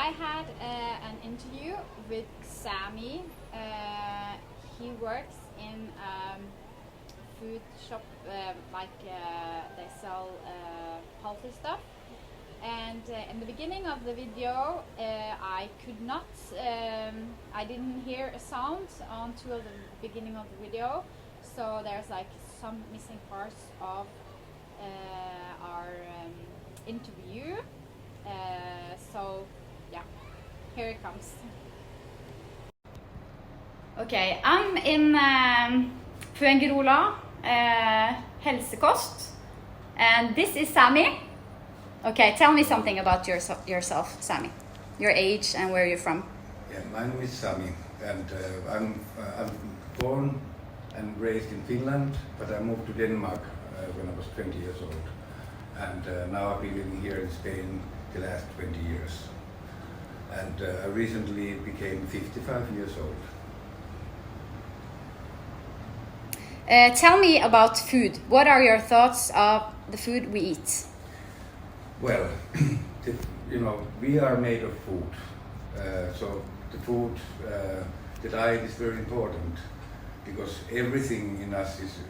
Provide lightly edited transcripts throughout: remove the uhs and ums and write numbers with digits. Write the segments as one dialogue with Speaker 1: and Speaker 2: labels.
Speaker 1: I had an interview with Sammy. He works in food shop, they sell healthy stuff. And in the beginning of the video, I could not, I didn't hear a sound until the beginning of the video. So there's like some missing parts of our interview. So yeah, here it comes. Okay, I'm in Fuengirola, helsekost, and this is Sammy. Okay, tell me something about yourself, Sammy. Your age and where you're from.
Speaker 2: Yeah, my name is Sammy, and I'm born and raised in Finland, but I moved to Denmark when I was 20 years old. And now I've been living here in Spain the last 20 years. And I recently became 55 years old.
Speaker 1: Tell me about food. What are your thoughts of the food we eat?
Speaker 2: Well, we are made of food. So the food, the diet is very important because everything in us is,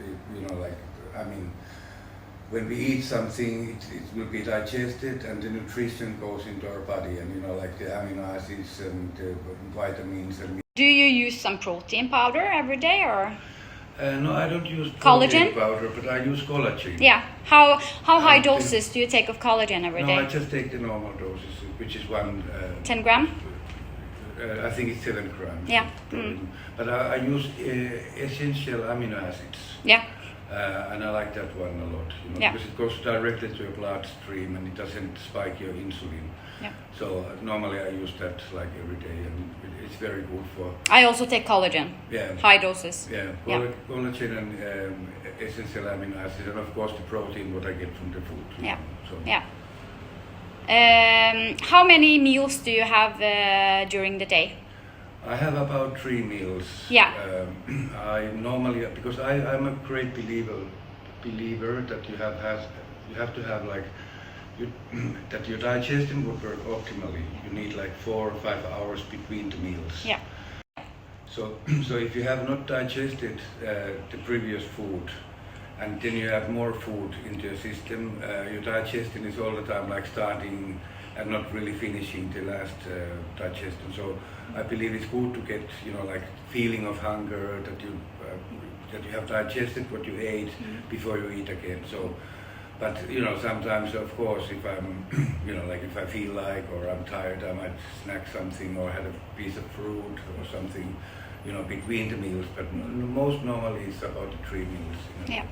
Speaker 2: when we eat something, it will be digested and the nutrition goes into our body, and the amino acids and the vitamins.
Speaker 1: Do you use some protein powder every day, or?
Speaker 2: No, I don't use
Speaker 1: collagen
Speaker 2: powder, but I use collagen.
Speaker 1: Yeah. How high doses do you take of collagen every day?
Speaker 2: No, I just take the normal doses, which is 10
Speaker 1: gram?
Speaker 2: I think it's 7 grams.
Speaker 1: Yeah.
Speaker 2: But I use essential amino acids.
Speaker 1: Yeah.
Speaker 2: And I like that one a lot, because it goes directly to your bloodstream and it doesn't spike your insulin.
Speaker 1: Yeah.
Speaker 2: So normally I use that like every day, and it's very good for.
Speaker 1: I also take collagen.
Speaker 2: Yeah.
Speaker 1: High doses.
Speaker 2: Yeah. Collagen and essential amino acids, and of course the protein what I get from the food.
Speaker 1: Yeah.
Speaker 2: So.
Speaker 1: Yeah. How many meals do you have during the day?
Speaker 2: I have about 3 meals.
Speaker 1: Yeah.
Speaker 2: I normally, because I'm a great believer that you have to have that your digestion would work optimally. You need like 4 or 5 hours between the meals.
Speaker 1: Yeah.
Speaker 2: So if you have not digested the previous food, and then you have more food into your system, your digestion is all the time like starting and not really finishing the last digestion. So I believe it's good to get feeling of hunger, that you have digested what you ate before you eat again. So, but sometimes of course if I'm if I feel like or I'm tired, I might snack something or have a piece of fruit or something between the meals. But most normally it's about the 3 meals.
Speaker 1: Yeah.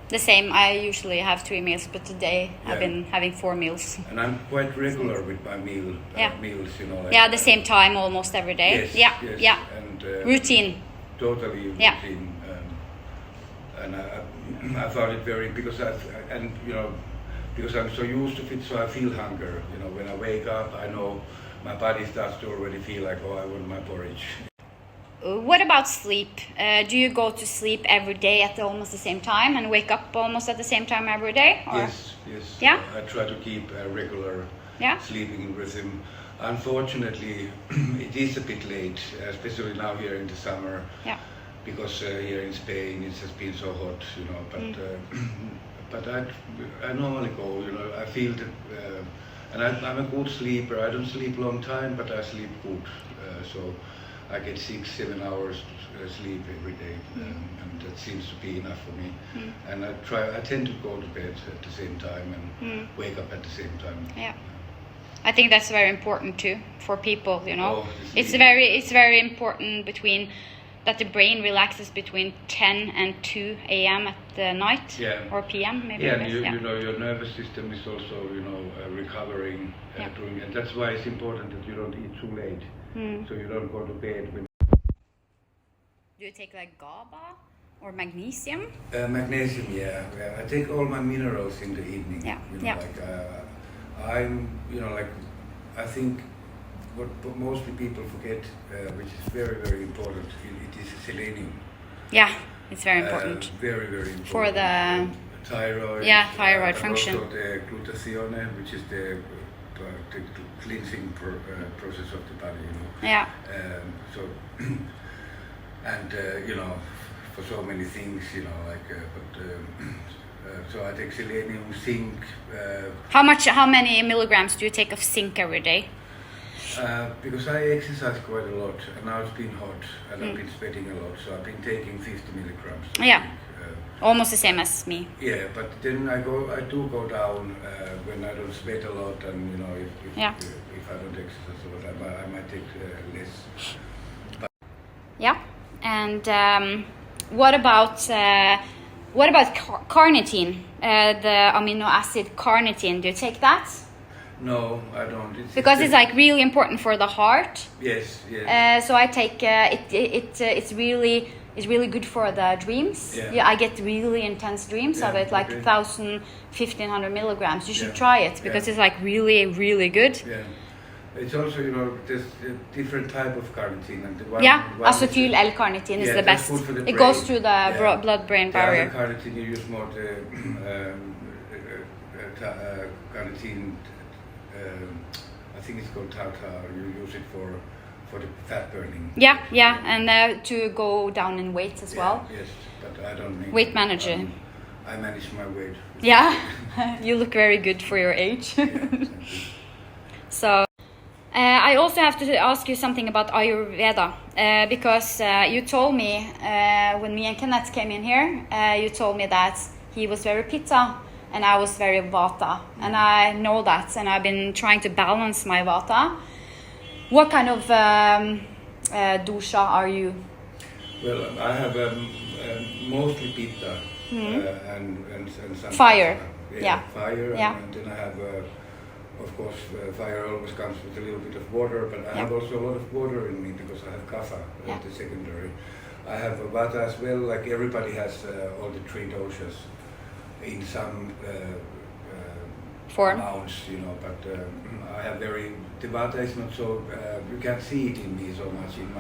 Speaker 1: The same. I usually have 3 meals, but today I've been having 4 meals.
Speaker 2: And I'm quite regular with my meals.
Speaker 1: The same time almost every day.
Speaker 2: Yes,
Speaker 1: yeah.
Speaker 2: yes.
Speaker 1: Yeah.
Speaker 2: And
Speaker 1: routine.
Speaker 2: Totally routine.
Speaker 1: Yeah.
Speaker 2: And I found it very because I'm so used to it, so I feel hunger. When I wake up, I know my body starts to already feel like, oh, I want my porridge.
Speaker 1: What about sleep? Do you go to sleep every day at almost the same time and wake up almost at the same time every day? Or?
Speaker 2: Yes.
Speaker 1: Yeah?
Speaker 2: I try to keep a regular sleeping rhythm. Unfortunately, it is a bit late, especially now here in the summer.
Speaker 1: Yeah.
Speaker 2: Because here in Spain it has been so hot, but I normally go, I feel that, and I'm a good sleeper. I don't sleep long time, but I sleep good. So I get 6-7 hours sleep every day, and that seems to be enough for me. And I tend to go to bed at the same time and wake up at the same time.
Speaker 1: Yeah. I think that's very important too for people,
Speaker 2: Oh,
Speaker 1: it's very important that the brain relaxes between 10 and 2 a.m. at the night, or p.m. maybe.
Speaker 2: Yeah, and your nervous system is also recovering during, and that's why it's important that you don't eat too late, so you don't go to bed.
Speaker 1: Do you take like GABA or magnesium?
Speaker 2: Magnesium, yeah. I take all my minerals in the evening. I think what mostly people forget, which is very, very important, it is selenium.
Speaker 1: Yeah, it's very important.
Speaker 2: Very, very important.
Speaker 1: For the
Speaker 2: thyroid.
Speaker 1: Yeah, thyroid function.
Speaker 2: Also the glutathione, which is the the cleansing process of the body, you know.
Speaker 1: Yeah.
Speaker 2: So and you know, for so many things, you know, like so I take selenium, zinc.
Speaker 1: How many milligrams do you take of zinc every day?
Speaker 2: Because I exercise quite a lot, and now it's been hot, and I've been sweating a lot, so I've been taking 50 milligrams.
Speaker 1: Yeah. Almost the same as me.
Speaker 2: Yeah, but then I do go down when I don't sweat a lot, and you know, if I don't exercise a lot, I might take less. But
Speaker 1: yeah, and what about carnitine? The amino acid carnitine. Do you take that?
Speaker 2: No, I don't.
Speaker 1: Because it's like really important for the heart.
Speaker 2: Yes, yes.
Speaker 1: So I take it's really good for the dreams. Yeah, I get really intense dreams of it, like 1,000-1,500 milligrams. You should try it because it's like really, really good.
Speaker 2: Yeah. It's also, you know, there's a different type of carnitine. And
Speaker 1: acetyl L-carnitine is the best. It goes through the blood-brain barrier.
Speaker 2: The other carnitine, you use more the carnitine, I think it's called tartar. You use it for the fat burning.
Speaker 1: Yeah, and to go down in weight as well.
Speaker 2: Yes, but I don't need
Speaker 1: weight manager.
Speaker 2: I manage my weight.
Speaker 1: Yeah, you look very good for your age. So, I also have to ask you something about Ayurveda because you told me when me and Kenneth came in here, you told me that he was very Pitta and I was very Vata, and I know that, and I've been trying to balance my Vata. What kind of dosha are you?
Speaker 2: Well, I have mostly Pitta and some
Speaker 1: fire.
Speaker 2: Fire, and then I have, of course, fire always comes with a little bit of water, but I have also a lot of water in me because I have Kapha, the secondary. I have Vata as well, like everybody has all the three doshas in some
Speaker 1: form.
Speaker 2: Amounts, you know, but I have the Vata is not so, you can't see it in me so much in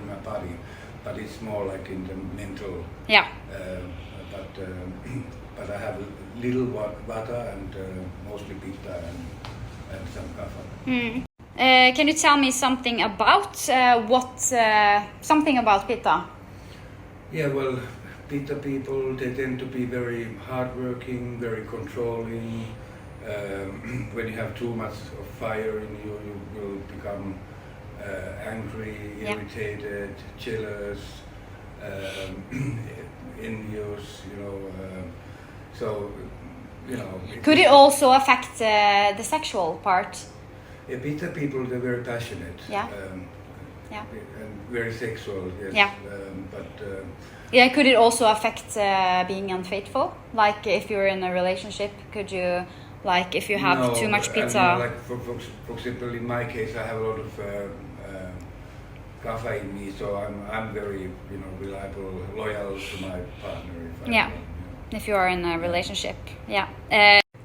Speaker 2: my body, but it's more like in the mental.
Speaker 1: Yeah.
Speaker 2: But I have little Vata and mostly Pitta and some Kapha.
Speaker 1: Can you tell me something about something about Pitta?
Speaker 2: Yeah, well, Pitta people, they tend to be very hardworking, very controlling. When you have too much of fire in you, you will become angry, irritated, jealous, envious, you know. So, you know.
Speaker 1: Could it also affect the sexual part?
Speaker 2: Yeah, Pitta people, they're very passionate.
Speaker 1: Yeah.
Speaker 2: And very sexual, yes.
Speaker 1: Yeah. Could it also affect being unfaithful? Like if you're in a relationship, could you, like if you have too much Pitta?
Speaker 2: You know, like for example, in my case, I have a lot of Kapha in me, so I'm very, you know, reliable, loyal to my partner.
Speaker 1: If you are in a relationship,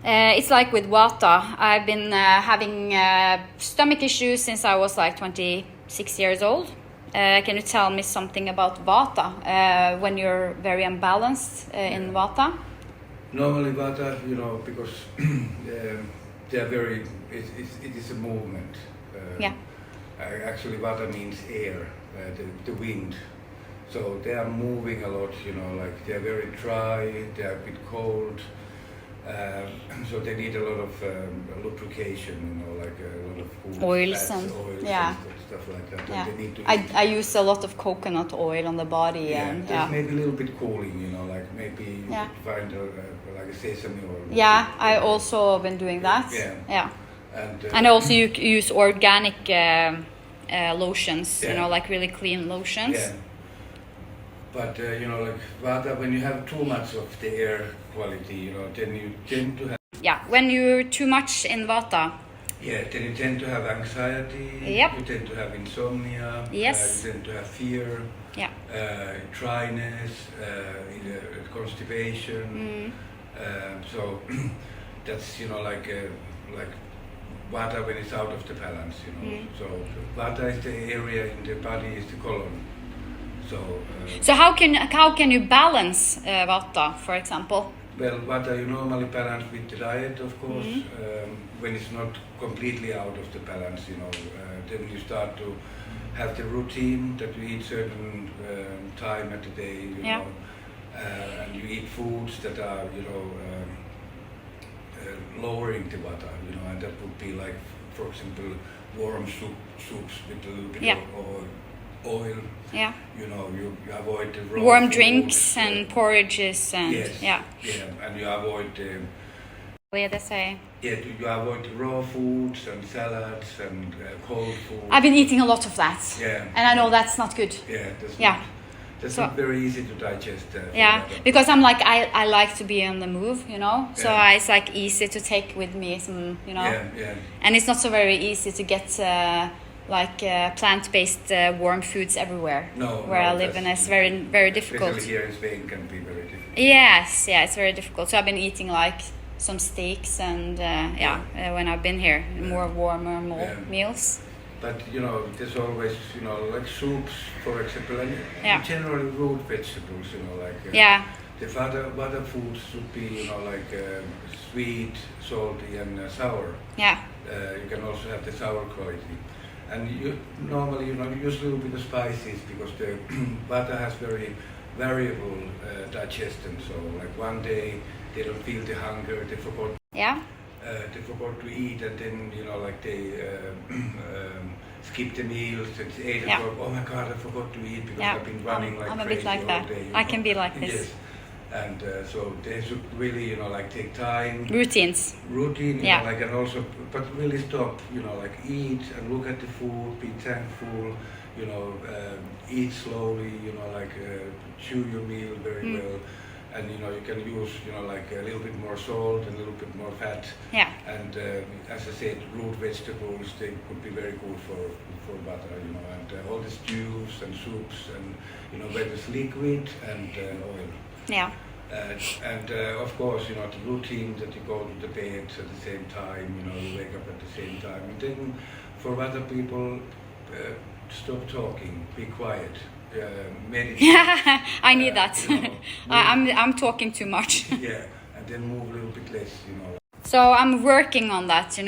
Speaker 1: it's like with Vata. I've been having stomach issues since I was like 26 years old. Can you tell me something about Vata when you're very unbalanced in Vata?
Speaker 2: Normally Vata, you know, because they are very, it is a movement. Actually Vata means air, the wind. So they are moving a lot, you know, like they are very dry, they are a bit cold. So they need a lot of lubrication, you know, like a lot of food,
Speaker 1: oils
Speaker 2: fats,
Speaker 1: and
Speaker 2: stuff like that.
Speaker 1: Yeah.
Speaker 2: They need to
Speaker 1: I use a lot of coconut oil on the body. And
Speaker 2: maybe a little bit cooling, you know, like maybe you could find like a sesame oil.
Speaker 1: Yeah, I also been doing that.
Speaker 2: Yeah.
Speaker 1: And also you use organic lotions, you know, like really clean lotions.
Speaker 2: Yeah. But you know, like Vata, when you have too much of the air quality, you know, then you tend to have.
Speaker 1: Yeah, when you're too much in Vata.
Speaker 2: Yeah, then you tend to have anxiety.
Speaker 1: Yep.
Speaker 2: You tend to have insomnia.
Speaker 1: Yes.
Speaker 2: You tend to have fear.
Speaker 1: Yeah.
Speaker 2: Dryness, constipation. So that's, you know, like Vata when it's out of the balance, you know. So Vata is the area in the body, is the colon. So
Speaker 1: how can you balance Vata, for example?
Speaker 2: Well, what you normally balance with the diet, of course, when it's not completely out of the balance, then you start to have the routine that you eat certain time at the day, and you eat foods that are, lowering the water, and that would be like, for example, warm soups with a little bit of oil.
Speaker 1: Yeah.
Speaker 2: You avoid the raw
Speaker 1: warm
Speaker 2: foods,
Speaker 1: drinks and porridges and
Speaker 2: yes, and you avoid
Speaker 1: what did I say?
Speaker 2: you avoid raw foods and salads and cold food.
Speaker 1: I've been eating a lot of that.
Speaker 2: Yeah.
Speaker 1: And I know that's not good.
Speaker 2: Yeah, that's
Speaker 1: So-
Speaker 2: not very easy to digest.
Speaker 1: Because I'm like I like to be on the move, so
Speaker 2: Yeah.
Speaker 1: it's like easy to take with me some,
Speaker 2: Yeah.
Speaker 1: and it's not so very easy to get plant-based warm foods everywhere.
Speaker 2: No,
Speaker 1: I live, and it's very very difficult.
Speaker 2: Especially here in Spain can be very difficult.
Speaker 1: Yes, it's very difficult. So I've been eating like some steaks and when I've been here, more warmer meals.
Speaker 2: But there's always like soups, for example, and generally root vegetables. The other foods should be sweet, salty, and sour.
Speaker 1: Yeah.
Speaker 2: You can also have the sour quality. And you normally, you use a little bit of spices because the butter has very variable digestion. So like one day they don't feel the hunger, they forgot.
Speaker 1: Yeah.
Speaker 2: They forgot to eat, and then they skip the meals. It's 8 o'clock. Oh my God, I forgot to eat because I've been running like
Speaker 1: I'm a
Speaker 2: crazy
Speaker 1: bit like
Speaker 2: all
Speaker 1: that.
Speaker 2: day.
Speaker 1: I can be like this.
Speaker 2: Yes. And so they should really, take time.
Speaker 1: Routines.
Speaker 2: Routine, and also, but really stop, eat and look at the food, be thankful, eat slowly, chew your meal very well. And you can use a little bit more salt and a little bit more fat.
Speaker 1: Yeah.
Speaker 2: And as I said, root vegetables, they could be very good for butter, and all the stews and soups and whether it's liquid and oil.
Speaker 1: Yeah.
Speaker 2: And of course, the routine that you go to the bed at the same time, you wake up at the same time. And then for other people, stop talking, be quiet. Meditate.
Speaker 1: I need that. I'm talking too much.
Speaker 2: Yeah, and then move a little bit less,
Speaker 1: So I'm working on that,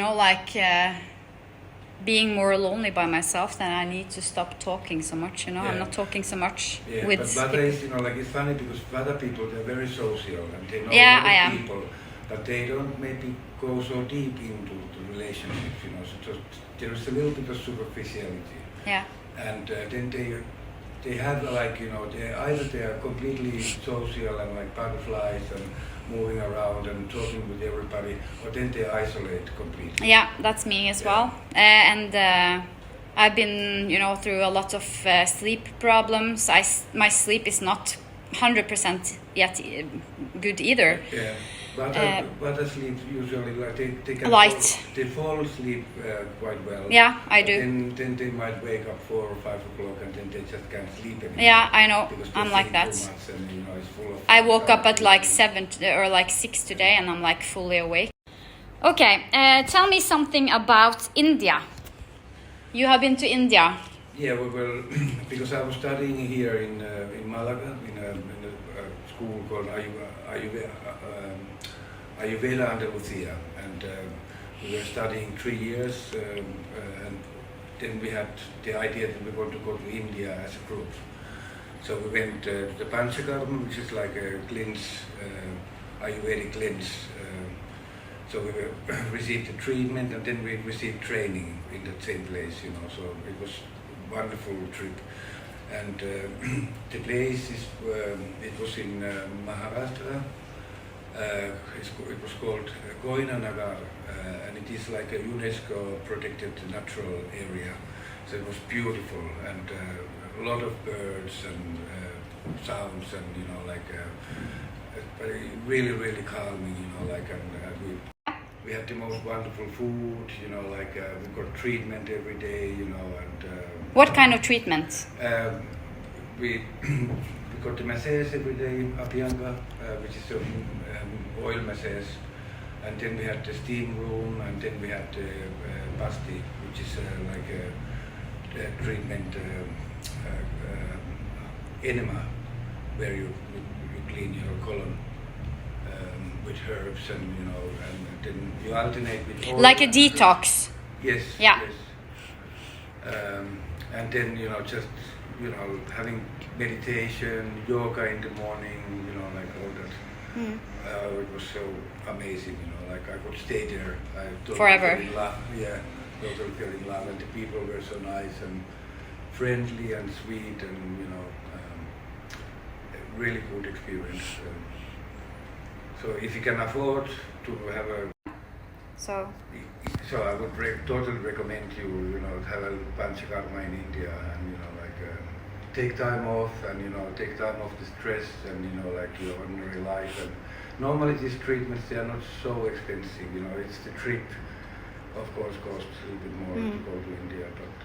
Speaker 1: being more lonely by myself. Then I need to stop talking so much, I'm not talking so much with
Speaker 2: but Vata is, it's funny because Vata people, they're very social and they know
Speaker 1: Yeah,
Speaker 2: other
Speaker 1: I am.
Speaker 2: people, but they don't maybe go so deep into the relationships, so just, there's a little bit of superficiality.
Speaker 1: Yeah.
Speaker 2: And then they have they are completely social and like butterflies and moving around and talking with everybody, or then they isolate completely.
Speaker 1: Yeah, that's me as well. And I've been, through a lot of sleep problems. My sleep is not 100% yet good either.
Speaker 2: Yeah. But sleep usually they can
Speaker 1: light.
Speaker 2: They fall asleep quite well.
Speaker 1: Yeah, I do.
Speaker 2: Then they might wake up 4 or 5 o'clock and then they just can't sleep anymore.
Speaker 1: Yeah, I know.
Speaker 2: Because
Speaker 1: I'm like that.
Speaker 2: too much and, it's full of
Speaker 1: I woke up at like 7 or like 6 today, and I'm like fully awake. Okay, tell me something about India. You have been to India.
Speaker 2: Yeah, well, because I was studying here in Malaga in a school called Ayurveda Andalusia, and we were studying 3 years, and then we had the idea that we want to go to India as a group. So we went to the Panchakarma, which is like a cleanse, Ayurvedic cleanse. So we received the treatment, and then we received training in the same place, so it was a wonderful trip. And the place is, it was in Maharashtra. It was called Goinanagar, and it is like a UNESCO protected natural area. So it was beautiful, and a lot of birds and sounds, and really, really calming. And we had the most wonderful food. We got treatment every day. And
Speaker 1: What kind of treatment?
Speaker 2: We got the massage every day, Abhyanga, which is oil massage, and then we had the steam room, and then we had the basti, which is like a treatment enema, where you clean your colon, with herbs and and then you alternate with oil.
Speaker 1: Like a detox.
Speaker 2: Yes.
Speaker 1: Yeah.
Speaker 2: Yes. And then just having meditation, yoga in the morning, like all that. It was so amazing, like I could stay there. I totally
Speaker 1: Forever.
Speaker 2: fell in love. Yeah, totally fell in love, and the people were so nice and friendly and sweet, and a really good experience. So if you can afford to have
Speaker 1: So
Speaker 2: I would totally recommend you, have a panchakarma in India, and take time off, and take time off the stress, and like your ordinary life. And normally these treatments, they are not so expensive. It's the trip, of course, costs a little bit more to go to India, but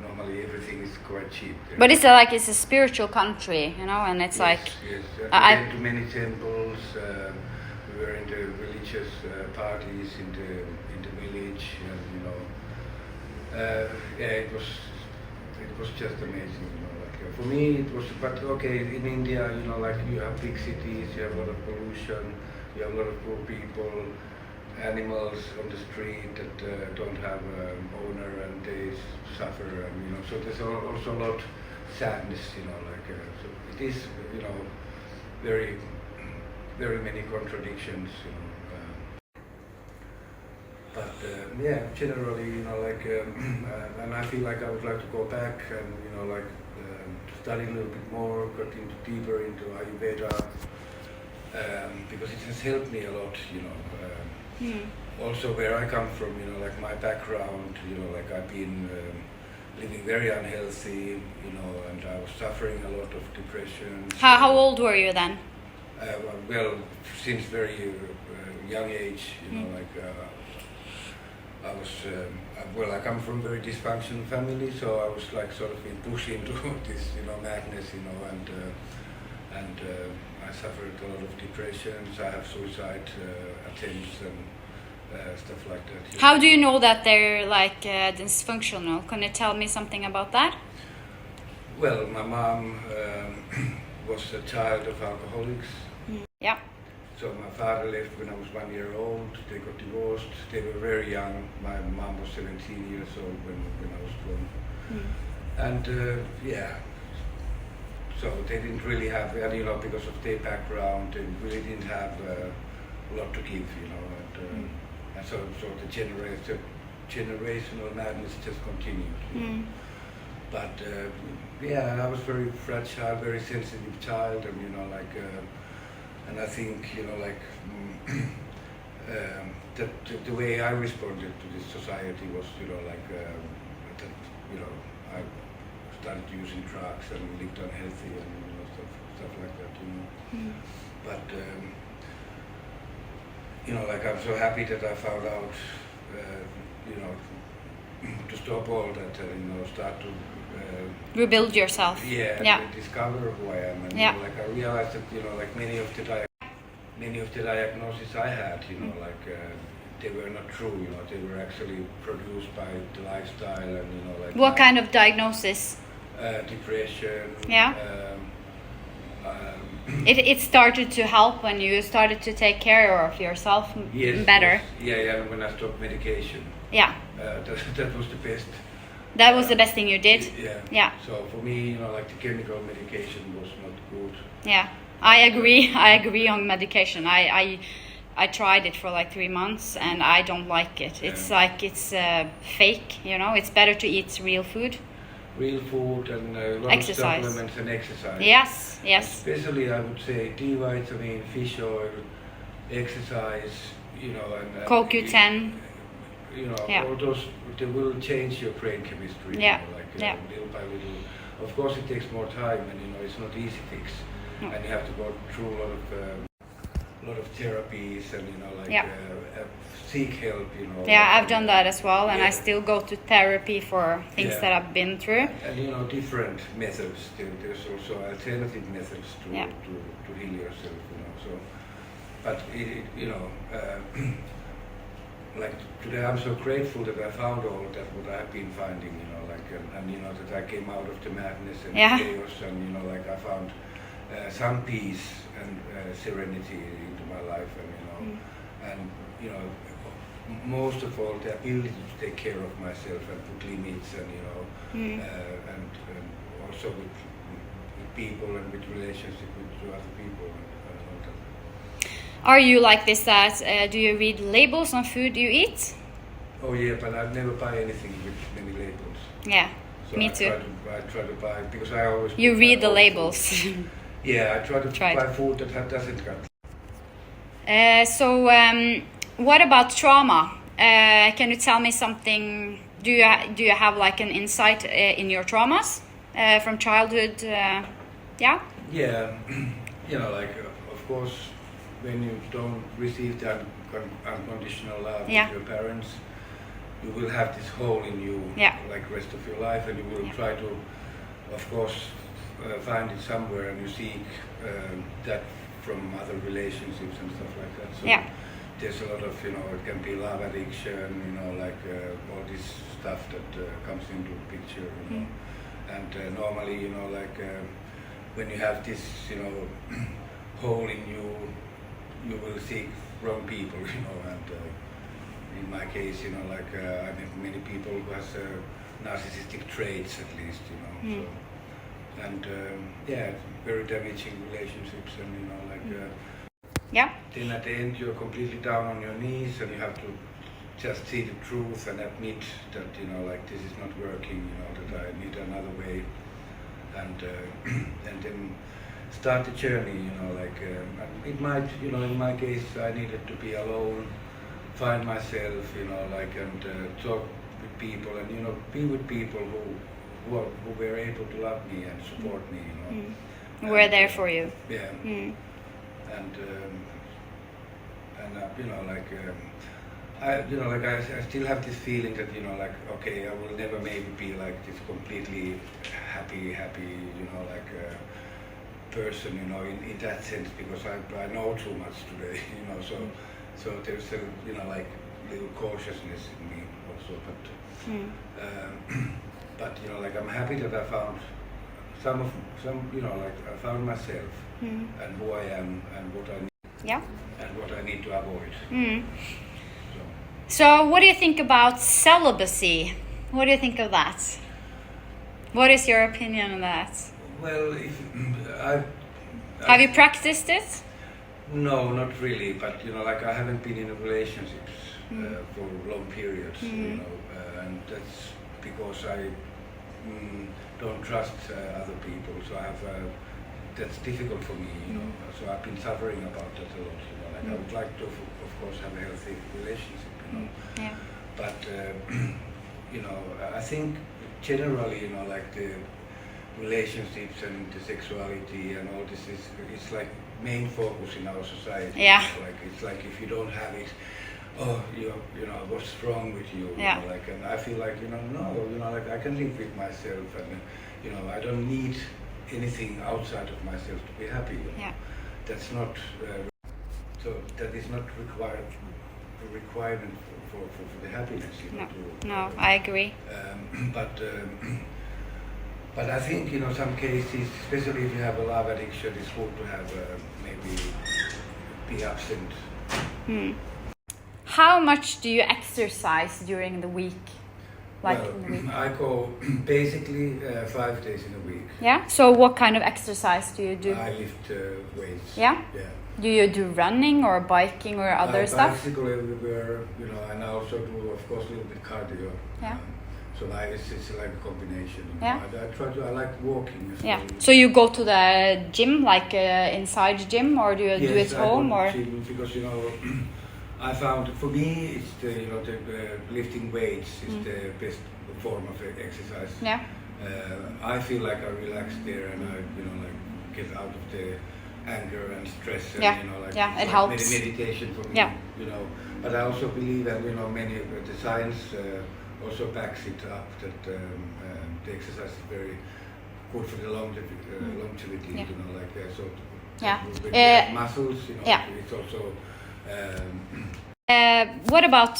Speaker 2: normally everything is quite cheap there.
Speaker 1: but it's a spiritual country, and it's
Speaker 2: Yes,
Speaker 1: like
Speaker 2: yes.
Speaker 1: I-
Speaker 2: We went to many temples. We were in the religious parties in the village, and yeah, it was just amazing. For me, it was. But okay, in India, like you have big cities, you have a lot of pollution, you have a lot of poor people, animals on the street that don't have an owner, and they suffer, and so there's also a lot of sadness, so it is, very, very many contradictions, but yeah, generally, and I feel like I would like to go back and study a little bit more, get deeper into Ayurveda, because it has helped me a lot, Also where I come from, like my background, like I've been living very unhealthy, and I was suffering a lot of depression.
Speaker 1: how old were you then?
Speaker 2: Well, since very young age, I was, I come from a very dysfunctional family, so I was like sort of being pushed into this, madness, and I suffered a lot of depressions. I have suicide attempts and stuff like that.
Speaker 1: How do you know that they're like dysfunctional? Can you tell me something about that?
Speaker 2: Well, my mom was a child of alcoholics.
Speaker 1: Yeah.
Speaker 2: So my father left when I was 1 year old. They got divorced. They were very young. My mom was 17 years old when I was born. And yeah, so they didn't really have, and because of their background, they really didn't have a lot to give, and so the generational madness just continued. But yeah, I was very fragile, very sensitive child, and and I think that the way I responded to this society was that I started using drugs and lived unhealthy and stuff like that. But I'm so happy that I found out to stop all that, start to
Speaker 1: Rebuild yourself.
Speaker 2: yeah. Discover who I am, and
Speaker 1: Yeah.
Speaker 2: I realized that many of the diagnoses I had, they were not true. They were actually produced by the lifestyle, and
Speaker 1: What kind of diagnosis?
Speaker 2: Depression.
Speaker 1: Yeah. It started to help when you started to take care of yourself
Speaker 2: Yes,
Speaker 1: better.
Speaker 2: Yeah, when I stopped medication.
Speaker 1: Yeah.
Speaker 2: That was the best.
Speaker 1: That was the best thing you did.
Speaker 2: Yeah.
Speaker 1: Yeah.
Speaker 2: So for me, the chemical medication was not good.
Speaker 1: Yeah. I agree on medication. I tried it for like 3 months and I don't like it. It's like it's fake, It's better to eat real food.
Speaker 2: Real food and a lot
Speaker 1: Exercise.
Speaker 2: of supplements and exercise.
Speaker 1: Yes.
Speaker 2: Especially, I would say, D-vitamin, fish oil, exercise, and
Speaker 1: CoQ10. Yeah.
Speaker 2: all those, they will change your brain chemistry.
Speaker 1: Yeah.
Speaker 2: Little by little. Of course, it takes more time, and it's not easy fix, and you have to go through a lot of therapies, and seek help.
Speaker 1: Yeah, I've done that as well, and I
Speaker 2: Yeah.
Speaker 1: still go to therapy for things
Speaker 2: Yeah.
Speaker 1: that I've been through.
Speaker 2: And different methods. There's also alternative methods to heal yourself. So, but like today, I'm so grateful that I found all that what I've been finding. And that I came out of the madness and
Speaker 1: Yeah.
Speaker 2: chaos, and I found some peace and serenity into my life, and most of all the ability to take care of myself and put limits, and and also with people and with relationship with other people and all that.
Speaker 1: Are you like this that do you read labels on food you eat?
Speaker 2: Oh yeah, but I never buy anything with many labels.
Speaker 1: Yeah,
Speaker 2: So
Speaker 1: me
Speaker 2: I
Speaker 1: too.
Speaker 2: try to buy, because I always
Speaker 1: You
Speaker 2: put
Speaker 1: read
Speaker 2: my
Speaker 1: the
Speaker 2: own
Speaker 1: labels.
Speaker 2: food. Yeah, I try to
Speaker 1: Tried.
Speaker 2: buy food that doesn't got.
Speaker 1: So what about trauma? Can you tell me something? Do you have like an insight in your traumas from childhood? Yeah.
Speaker 2: Yeah, of course, when you don't receive that unconditional love
Speaker 1: Yeah.
Speaker 2: of your parents, you will have this hole in you,
Speaker 1: Yeah.
Speaker 2: like rest of your life, and you will try to, of course, find it somewhere, and you seek that from other relationships and stuff like that. So
Speaker 1: Yeah.
Speaker 2: there's a lot of, it can be love addiction, all this stuff that comes into the picture, and normally, when you have this, hole in you, you will seek wrong people, and in my case, I met many people who has narcissistic traits at least, so, and very damaging relationships, and
Speaker 1: Yeah.
Speaker 2: then at the end you're completely down on your knees, and you have to just see the truth and admit that, this is not working, that I need another way, and then start the journey, and it might, in my case, I needed to be alone, find myself, and talk with people, and be with people who were able to love me and support me,
Speaker 1: We're there for you.
Speaker 2: Yeah. And I still have this feeling that, okay, I will never maybe be like this completely happy, person, in that sense, because I know too much today, so there's a, little cautiousness in me also, but I'm happy that I found I found myself, and who I am, and what I need,
Speaker 1: Yeah.
Speaker 2: and what I need to avoid.
Speaker 1: So what do you think about celibacy? What do you think of that? What is your opinion on that?
Speaker 2: Well,
Speaker 1: Have you practiced it?
Speaker 2: No, not really, but I haven't been in relationships for long periods, and that's because I don't trust other people, so that's difficult for me, so I've been suffering about that a lot, I would like to, of course, have a healthy relationship,
Speaker 1: Yeah.
Speaker 2: but I think generally, the relationships and the sexuality and all this is like main focus in our society.
Speaker 1: Yeah.
Speaker 2: It's like if you don't have it, what's wrong with you?
Speaker 1: Yeah.
Speaker 2: And I feel like, no, I can live with myself, and I don't need anything outside of myself to be happy.
Speaker 1: Yeah.
Speaker 2: That's not so that is not a requirement for the happiness.
Speaker 1: No, I agree.
Speaker 2: But I think, some cases, especially if you have a love addiction, it's good to have maybe be absent.
Speaker 1: How much do you exercise during the week?
Speaker 2: Well, I go basically 5 days in a week.
Speaker 1: Yeah. So what kind of exercise do you do?
Speaker 2: I lift weights.
Speaker 1: Yeah?
Speaker 2: Yeah.
Speaker 1: Do you do running or biking or other stuff?
Speaker 2: Bicycle everywhere, and I also do, of course, a little bit cardio.
Speaker 1: Yeah.
Speaker 2: So it's like a combination.
Speaker 1: Yeah.
Speaker 2: I like walking as
Speaker 1: Yeah.
Speaker 2: well.
Speaker 1: So you go to the gym, like inside gym, or do you do it
Speaker 2: Yes,
Speaker 1: home,
Speaker 2: I
Speaker 1: or?
Speaker 2: go to gym because I found, for me, it's the lifting weights is the best form of exercise.
Speaker 1: Yeah.
Speaker 2: I feel like I relax there, and I get out of the anger and stress, and
Speaker 1: Yeah.
Speaker 2: it's
Speaker 1: Yeah, it
Speaker 2: like
Speaker 1: helps.
Speaker 2: meditation for me.
Speaker 1: Yeah.
Speaker 2: But I also believe that many of the science also backs it up, that the exercise is very good for the longevity.
Speaker 1: Yeah.
Speaker 2: So
Speaker 1: Yeah.
Speaker 2: with the muscles,
Speaker 1: yeah.
Speaker 2: it's also.
Speaker 1: What about?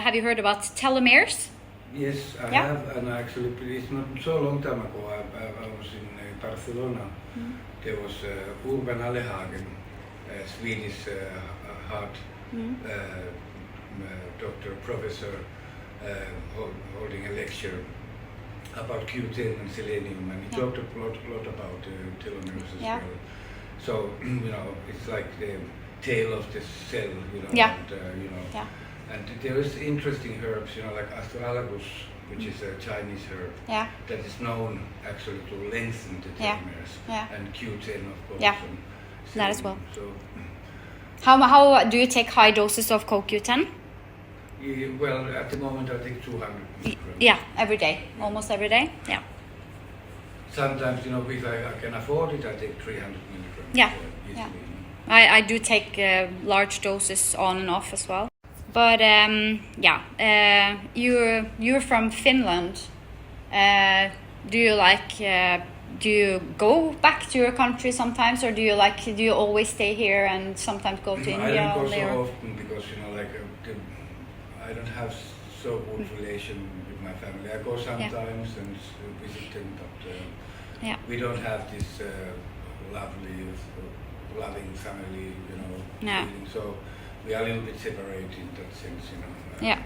Speaker 1: Have you heard about telomeres?
Speaker 2: Yes, I
Speaker 1: Yeah.
Speaker 2: have, and actually, it's not so long time ago. I was in Barcelona.
Speaker 1: Mm.
Speaker 2: There was Urban Allehagen, a Swedish heart
Speaker 1: Mm.
Speaker 2: doctor, professor, holding a lecture about Q10 and selenium, and he
Speaker 1: Yeah.
Speaker 2: talked a lot about telomeres as
Speaker 1: Yeah.
Speaker 2: well. So it's like the tail of the cell,
Speaker 1: Yeah.
Speaker 2: and
Speaker 1: Yeah.
Speaker 2: and there is interesting herbs, like astragalus, which is a Chinese herb
Speaker 1: Yeah.
Speaker 2: that is known actually to lengthen the
Speaker 1: Yeah.
Speaker 2: telomeres,
Speaker 1: Yeah.
Speaker 2: and Q10 of course.
Speaker 1: Yeah.
Speaker 2: And
Speaker 1: That as well.
Speaker 2: So,
Speaker 1: How do you take high doses of CoQ10?
Speaker 2: well, at the moment I take 200 milligrams.
Speaker 1: Yeah, every day, almost every day. Yeah.
Speaker 2: Sometimes, if I can afford it, I take 300 milligrams.
Speaker 1: Yeah.
Speaker 2: Easily.
Speaker 1: Yeah. I do take large doses on and off as well. But you're from Finland. Do you do you go back to your country sometimes, or do you always stay here and sometimes go to
Speaker 2: I
Speaker 1: India?
Speaker 2: don't go
Speaker 1: only,
Speaker 2: so
Speaker 1: or-
Speaker 2: often because I don't have so good relation with my family. I go sometimes and visit them, but
Speaker 1: Yeah.
Speaker 2: we don't have this loving family,
Speaker 1: Yeah.
Speaker 2: feeling. So we are a little bit separated in that sense,
Speaker 1: Yeah.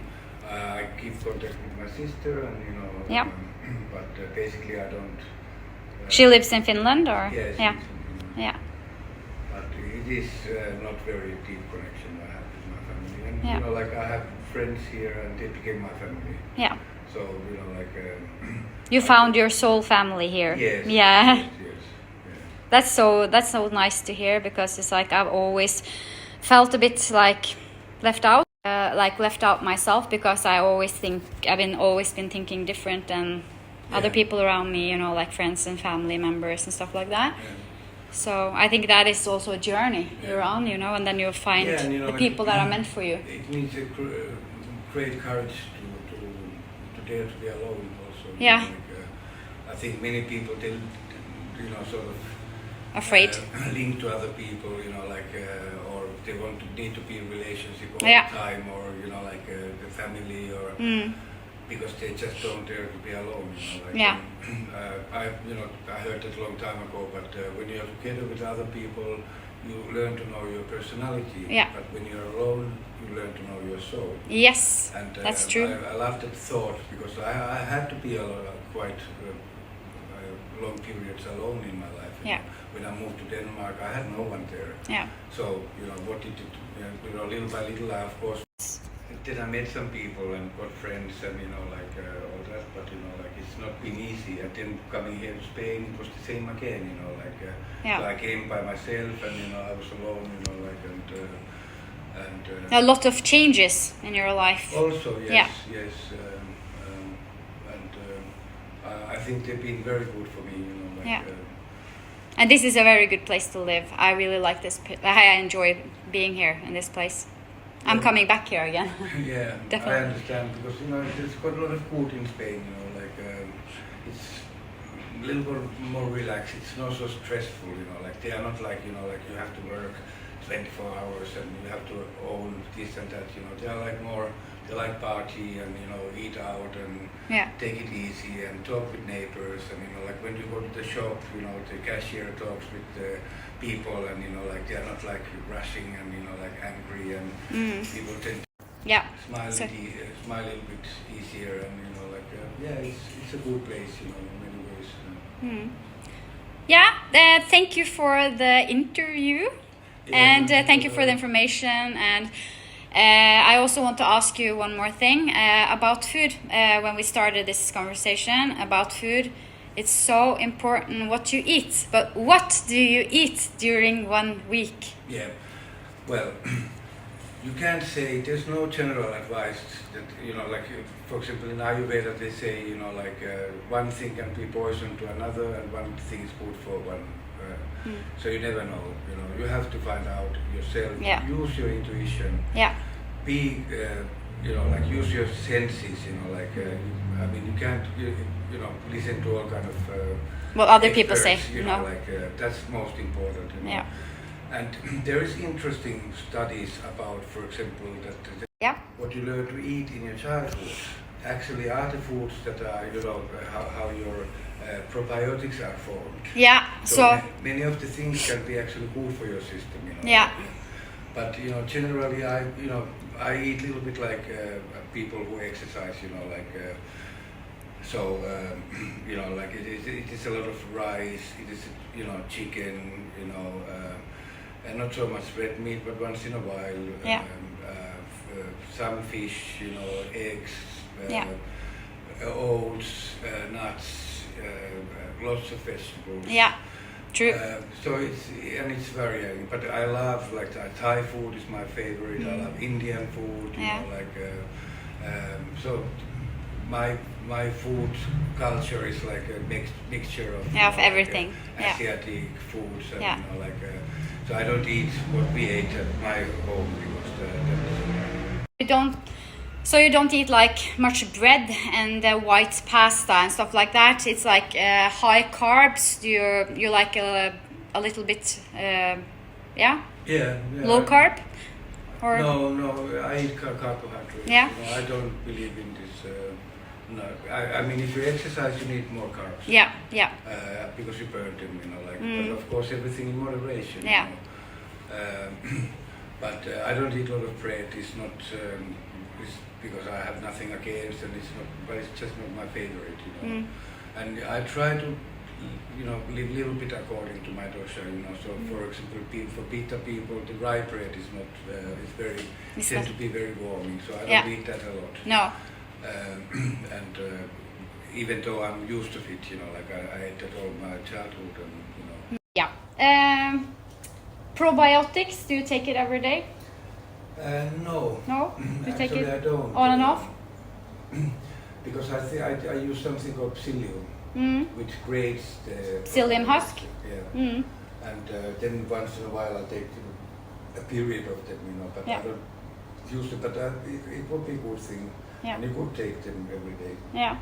Speaker 2: I keep contact with my sister, and
Speaker 1: Yeah.
Speaker 2: but basically I don't.
Speaker 1: She lives in Finland, or
Speaker 2: Yes.
Speaker 1: yeah,
Speaker 2: it's in Finland.
Speaker 1: yeah,
Speaker 2: But it is not very deep connection I have with my family, and
Speaker 1: Yeah.
Speaker 2: I have friends here, and they became my family.
Speaker 1: yeah.
Speaker 2: So
Speaker 1: You found your soul family here.
Speaker 2: Yes.
Speaker 1: Yeah.
Speaker 2: Yes.
Speaker 1: That's so nice to hear, because it's like I've always felt a bit like left out myself, because I've always been thinking different than other
Speaker 2: Yeah.
Speaker 1: people around me, like friends and family members and stuff like that.
Speaker 2: Yeah.
Speaker 1: So I think that is also a journey you're on, and then you'll find
Speaker 2: Yeah, and,
Speaker 1: the people that are meant for you.
Speaker 2: It needs a great courage to dare to be alone also.
Speaker 1: Yeah.
Speaker 2: I think many people they sort of
Speaker 1: Afraid.
Speaker 2: link to other people, or they need to be in relationship all
Speaker 1: Yeah.
Speaker 2: the time, or the family, or because they just don't dare to be alone.
Speaker 1: Yeah.
Speaker 2: I heard that a long time ago, but when you're together with other people, you learn to know your personality.
Speaker 1: Yeah.
Speaker 2: But when you're alone, you learn to know your soul.
Speaker 1: Yes,
Speaker 2: And
Speaker 1: that's true.
Speaker 2: I love that thought, because I had to be quite long periods alone in my life.
Speaker 1: Yeah.
Speaker 2: When I moved to Denmark, I had no one there.
Speaker 1: Yeah.
Speaker 2: So what did it? Little by little, I of course. Then I met some people and got friends, and all that. But it's not been easy. And then coming here to Spain, it was the same again.
Speaker 1: Yeah.
Speaker 2: So I came by myself, and I was alone.
Speaker 1: A lot of changes in your life.
Speaker 2: Also, yes,
Speaker 1: Yeah.
Speaker 2: yes, and I think they've been very good for me.
Speaker 1: Yeah. And this is a very good place to live. I really like this. I enjoy being here in this place. I'm
Speaker 2: Yeah.
Speaker 1: coming back here again.
Speaker 2: Yeah,
Speaker 1: Definitely.
Speaker 2: I understand, because there's quite a lot of food in Spain. It's a little bit more relaxed. It's not so stressful. They are not like you have to work 24 hours and you have to own this and that. They are like more. They like party and eat out and
Speaker 1: Yeah.
Speaker 2: take it easy and talk with neighbors, and when you go to the shop, the cashier talks with the people, and they are not like rushing and angry, and people tend to
Speaker 1: Yeah.
Speaker 2: smile
Speaker 1: So-
Speaker 2: smile a little bit easier, and it's a good place in many ways.
Speaker 1: Yeah. Thank you for the interview,
Speaker 2: Yeah,
Speaker 1: and thank you for the information. And I also want to ask you one more thing about food. When we started this conversation about food, it's so important what you eat. But what do you eat during 1 week?
Speaker 2: Yeah, well, you can't say, there's no general advice that, for example, in Ayurveda they say, one thing can be poison to another, and one thing is good for one. So you never know, you have to find out yourself.
Speaker 1: Yeah.
Speaker 2: Use your intuition.
Speaker 1: Yeah.
Speaker 2: Be, use your senses, you can't, listen to all kind of
Speaker 1: What other people say,
Speaker 2: experts, that's most important.
Speaker 1: Yeah.
Speaker 2: And there is interesting studies about, for example, that
Speaker 1: Yeah.
Speaker 2: what you learn to eat in your childhood actually are the foods that are, how your probiotics are formed.
Speaker 1: Yeah. So
Speaker 2: many of the things can be actually good for your system,
Speaker 1: Yeah.
Speaker 2: But generally, I eat a little bit like people who exercise, so like it is a lot of rice, it is chicken, and not so much red meat, but once in a while,
Speaker 1: Yeah.
Speaker 2: some fish, eggs,
Speaker 1: Yeah.
Speaker 2: oats, nuts, lots of vegetables.
Speaker 1: Yeah. True.
Speaker 2: So it's varying, but I love like Thai food is my favorite. I love Indian food,
Speaker 1: Yeah.
Speaker 2: So my food culture is like a mixture of
Speaker 1: Yeah, of everything. Yeah.
Speaker 2: Asiatic foods, and,
Speaker 1: Yeah.
Speaker 2: so I don't eat what we ate at my home because
Speaker 1: You don't. So you don't eat like much bread and white pasta and stuff like that. It's like high carbs. You like a little bit, yeah,
Speaker 2: yeah.
Speaker 1: low carb, or
Speaker 2: No, I eat carbohydrates.
Speaker 1: Yeah.
Speaker 2: I don't believe in this. No, I mean, if you exercise, you need more carbs.
Speaker 1: yeah, yeah,
Speaker 2: Because you burn them, But of course, everything in moderation.
Speaker 1: Yeah.
Speaker 2: But I don't eat a lot of bread. It's not. It's because I have nothing against, and it's not. But it's just not my favorite, And I try to, live a little bit according to my dosha, So, for example, for Pitta people, the rye bread is not. It's very.
Speaker 1: It's
Speaker 2: Tends
Speaker 1: not-
Speaker 2: to be very warming, so I don't
Speaker 1: Yeah.
Speaker 2: eat that a lot.
Speaker 1: no,
Speaker 2: And even though I'm used to it, I ate that all my childhood, and
Speaker 1: yeah. Probiotics. Do you take it every day?
Speaker 2: No.
Speaker 1: No, you take
Speaker 2: Actually,
Speaker 1: it
Speaker 2: I don't.
Speaker 1: on and off.
Speaker 2: Because I use something called psyllium, which creates the
Speaker 1: Psyllium husk?
Speaker 2: Yeah. And then once in a while I take a period of them, but
Speaker 1: Yeah.
Speaker 2: I don't use it. But it would be a good thing,
Speaker 1: Yeah.
Speaker 2: and you could take them every day.
Speaker 1: Yeah.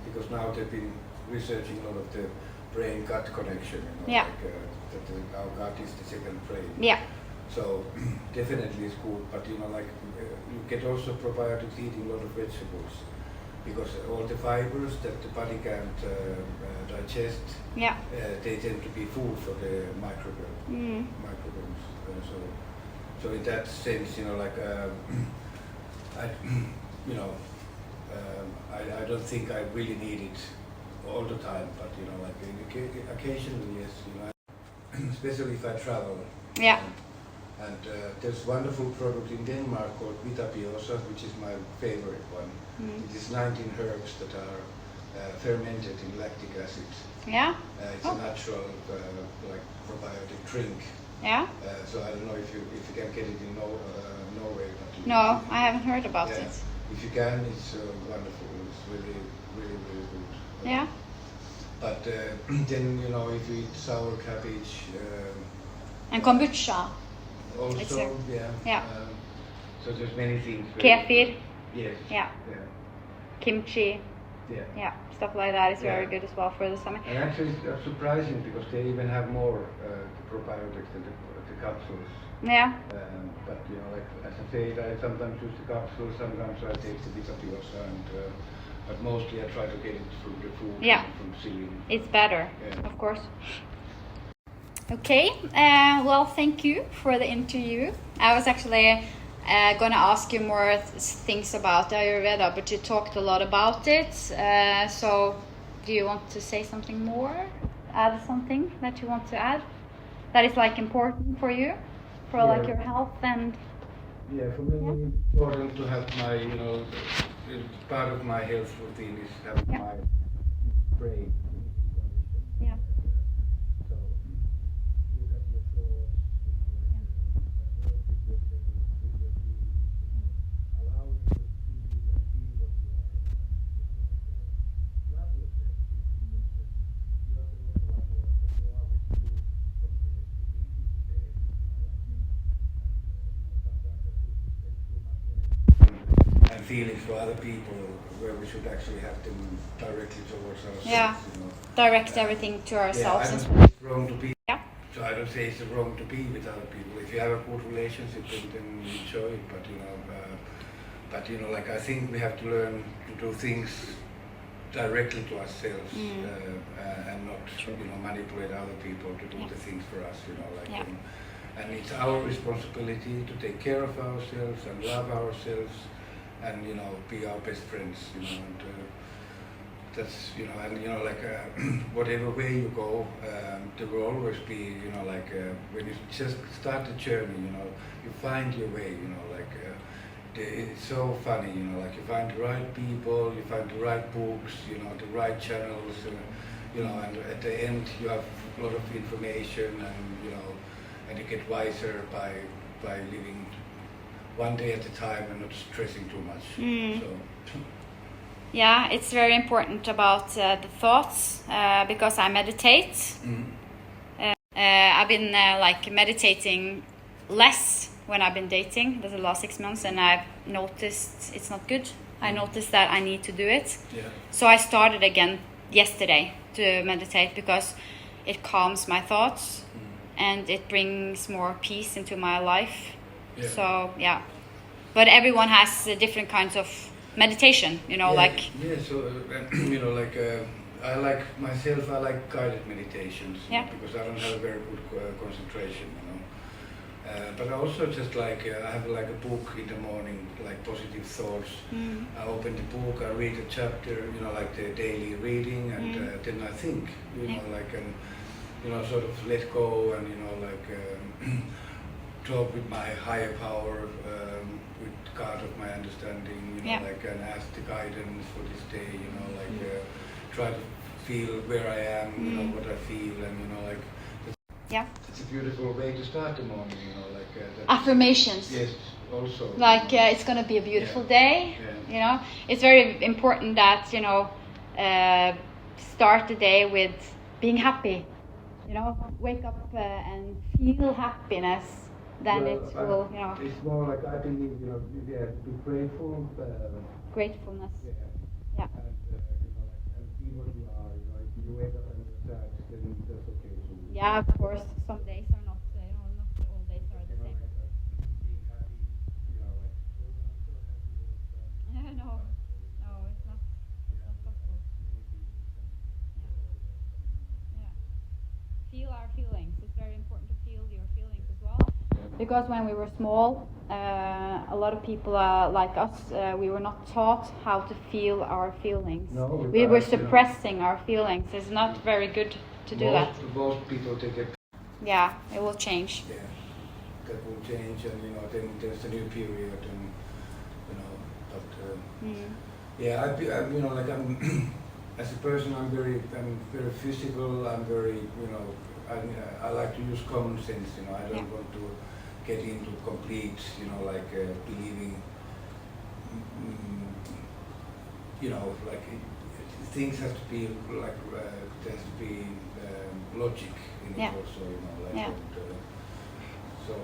Speaker 2: Because now they've been researching a lot of the brain-gut connection,
Speaker 1: Yeah.
Speaker 2: that our gut is the second brain.
Speaker 1: Yeah.
Speaker 2: So definitely it's good, but you get also probiotics eating a lot of vegetables, because all the fibers that the body can't digest,
Speaker 1: Yeah.
Speaker 2: they tend to be food for the microbes. So in that sense, I don't think I really need it all the time, but occasionally, yes, especially if I travel.
Speaker 1: Yeah.
Speaker 2: And there's a wonderful product in Denmark called Vitapiosa, which is my favorite one. It is 19 herbs that are fermented in lactic acid.
Speaker 1: Yeah.
Speaker 2: It's a natural probiotic drink.
Speaker 1: Yeah.
Speaker 2: So I don't know if you can get it in Norway. But
Speaker 1: No, I haven't heard about
Speaker 2: yeah.
Speaker 1: it.
Speaker 2: If you can, it's wonderful. It's really, really, really good.
Speaker 1: Yeah.
Speaker 2: But then if you eat sour cabbage.
Speaker 1: And kombucha.
Speaker 2: Also, yeah.
Speaker 1: Yeah.
Speaker 2: So there's many things.
Speaker 1: Kefir.
Speaker 2: Yes.
Speaker 1: Yeah.
Speaker 2: Yeah.
Speaker 1: Kimchi.
Speaker 2: Yeah.
Speaker 1: Yeah. Stuff like that is very
Speaker 2: Yeah.
Speaker 1: good as well for the stomach.
Speaker 2: And actually, it's surprising because they even have more probiotics than the capsules.
Speaker 1: Yeah.
Speaker 2: But as I said, I sometimes use the capsules, sometimes I take the Vitapiosa, but mostly I try to get it from the food.
Speaker 1: Yeah.
Speaker 2: From psyllium.
Speaker 1: It's better,
Speaker 2: Yeah.
Speaker 1: of course. Okay, well, thank you for the interview. I was actually going to ask you more things about Ayurveda, but you talked a lot about it. So, do you want to say something more? Add something that you want to add? That is like important for you, for like your health and.
Speaker 2: Yeah, for me it's important to have my, part of my health routine is having
Speaker 1: Yeah.
Speaker 2: my brain.
Speaker 1: Yeah.
Speaker 2: So look at your thoughts, work with your feelings, allow you to feel what you are, love yourself, because you are the only one who are with you from the beginning to the end, sometimes I think we spend too much energy and feelings for other people where we should actually have them directly towards ourselves.
Speaker 1: Yeah. Direct everything to ourselves.
Speaker 2: I don't say it's wrong to be.
Speaker 1: Yeah.
Speaker 2: So I don't say it's wrong to be with other people. If you have a good relationship, then enjoy it. But but you know, like I think we have to learn to do things directly to ourselves and not you know manipulate other people to do the things for us. You know, like and it's our responsibility to take care of ourselves and love ourselves, and you know be our best friends. You know, and that's you know, and you know like whatever way you go, there will always be you know like when you just start the journey, you know, you find your way. You know, like. It's so funny, you know, like you find the right people, you find the right books, you know, the right channels, you know, and at the end you have a lot of information, and you know, and you get wiser by living one day at a time and not stressing too much. So.
Speaker 1: Yeah, it's very important about the thoughts because I meditate. I've been like meditating less when I've been dating the last 6 months, and I've noticed it's not good. I noticed that I need to do it. So I started again yesterday to meditate because it calms my thoughts and it brings more peace into my life. So yeah, but everyone has different kinds of meditation, you know, like
Speaker 2: so you know, like I like myself, I like guided meditations because I don't have a very good concentration, you know. But I also just like I have like a book in the morning, like positive thoughts. I open the book, I read a chapter, you know, like the daily reading, and then I think, you know, like and you know, sort of let go, and you know, like talk with my higher power, with God of my understanding, you know, like and ask the guidance for this day, you know, like try to feel where I am, you know, what I feel, and you know, like. It's a beautiful way to start the morning, you know, like
Speaker 1: affirmations.
Speaker 2: Yes, also.
Speaker 1: Like it's gonna be a beautiful day. You know, it's very important that you know start the day with being happy. You know, wake up and feel happiness. Then it will, you know.
Speaker 2: It's more like I believe, you know, be grateful.
Speaker 1: Gratefulness.
Speaker 2: And you know, like, and be what you are. You know, if you wake up and you're sad, then that's okay too.
Speaker 1: Yeah, of course. Some days are not, you know, not all days are the same.
Speaker 2: Being happy, you know, like, oh, I'm so happy all the time.
Speaker 1: No, it's not possible. Feel our feelings. It's very important to feel your feelings as well. Because when we were small, a lot of people like us, we were not taught how to feel our feelings.
Speaker 2: No,
Speaker 1: we were suppressing our feelings. It's not very good to do that.
Speaker 2: Most people take it.
Speaker 1: Yeah, it will change.
Speaker 2: Yeah, that will change, and you know, then there's a new period, and you know, but yeah, I'm you know, like I'm as a person, I'm very physical. I'm very, you know, I like to use common sense. You know, I don't want to get into complete, you know, like believing, you know, like things have to be like there has to be logic in it also, you know, like so.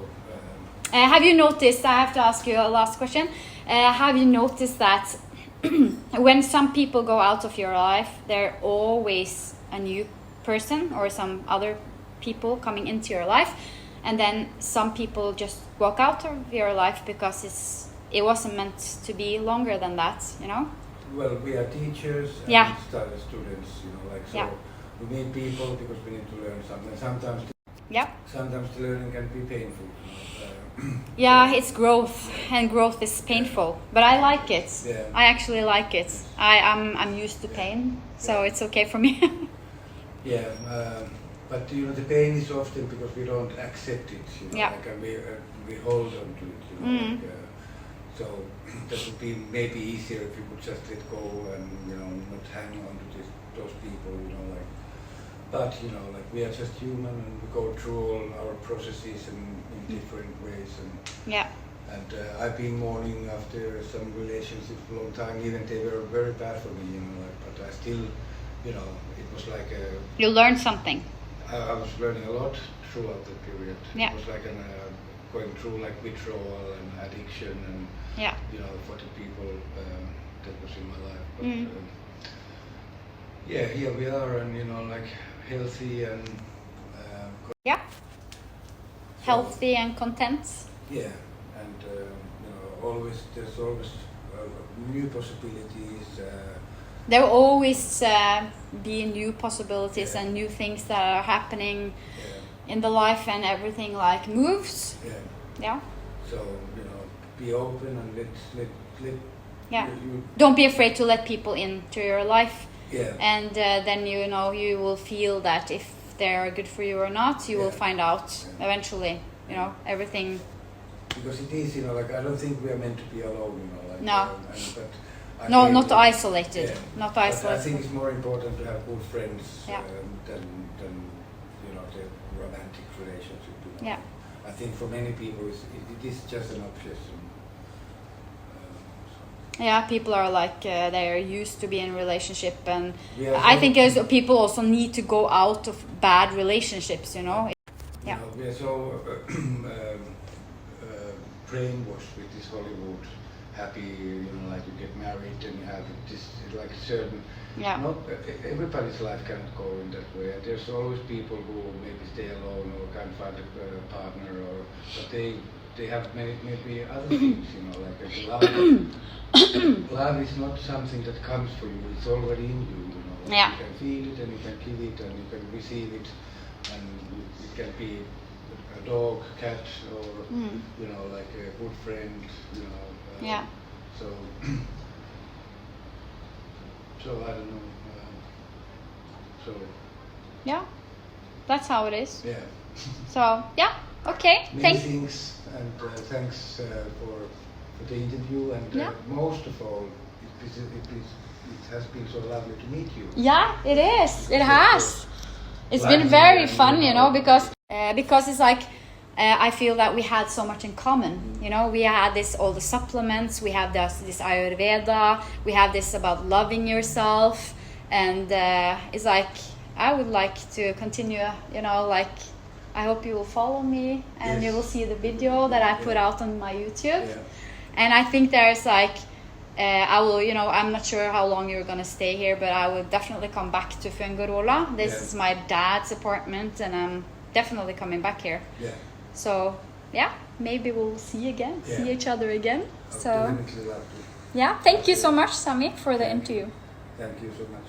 Speaker 1: Have you noticed? I have to ask you a last question. Have you noticed that when some people go out of your life, they're always a new person or some other people coming into your life, and then some people just walk out of your life because it wasn't meant to be longer than that, you know?
Speaker 2: Well, we are teachers and students, you know, like so we meet people because we need to learn something. Sometimes the learning can be painful.
Speaker 1: Yeah, it's growth, and growth is painful, but I like it. I actually like it. I'm used to pain, so it's okay for me.
Speaker 2: But you know, the pain is often because we don't accept it. You know, like, and we hold on to it. You know, like, so that would be maybe easier if you could just let go and you know not hang on to those people. You know, like. But you know, like we are just human, and we go through all our processes in different ways. And I've been mourning after some relationships for a long time. Even they were very bad for me, you know. Like, but I still, you know, it was like
Speaker 1: you learned something.
Speaker 2: I was learning a lot throughout that period. It was like going through like withdrawal and addiction, and you know, for the people that was in my life. But here we are, and you know, like. Healthy and
Speaker 1: healthy and content.
Speaker 2: Yeah, and you know, there's always new possibilities.
Speaker 1: There will always be new possibilities and new things that are happening in the life, and everything like moves. Yeah.
Speaker 2: So be open and let
Speaker 1: Don't be afraid to let people into your life.
Speaker 2: Yeah.
Speaker 1: And then you will feel that if they are good for you or not, you will find out eventually. Everything.
Speaker 2: Because it is, like I don't think we are meant to be alone. Like,
Speaker 1: no.
Speaker 2: But
Speaker 1: not isolated.
Speaker 2: Yeah.
Speaker 1: Not
Speaker 2: but
Speaker 1: isolated.
Speaker 2: I think it's more important to have good friends than the romantic relationship.
Speaker 1: Yeah.
Speaker 2: I think for many people it is just an obsession.
Speaker 1: Yeah, people are like they are used to being in a relationship, and I think people also need to go out of bad relationships.
Speaker 2: We are so brainwashed with this Hollywood happy, like you get married and you have this like certain. Not everybody's life cannot go in that way, and there's always people who maybe stay alone or can't find a partner, but they have maybe other things, like love. Love is not something that comes for you; it's already in you. You can feel it, and you can give it, and you can receive it, and it can be a dog, cat, or like a good friend. So. So I don't know.
Speaker 1: Yeah, that's how it is.
Speaker 2: Yeah.
Speaker 1: So okay.
Speaker 2: Many things, and thanks for the interview, and most of all, it has been so lovely to meet you. Yeah,
Speaker 1: it is. It has. It's been very fun, because it's like. I feel that we had so much in common. We had all the supplements, we have this Ayurveda, we have this about loving yourself, and it's like I would like to continue. I hope you will follow me, and you will see the video that I put out on my YouTube. And I think there's like I will, I'm not sure how long you're gonna stay here, but I will definitely come back to Fuengirola. This is my dad's apartment, and I'm definitely coming back here. So maybe we'll see each other again. So
Speaker 2: definitely love to.
Speaker 1: thank you so much, Sammy, for the interview.
Speaker 2: Thank you so much.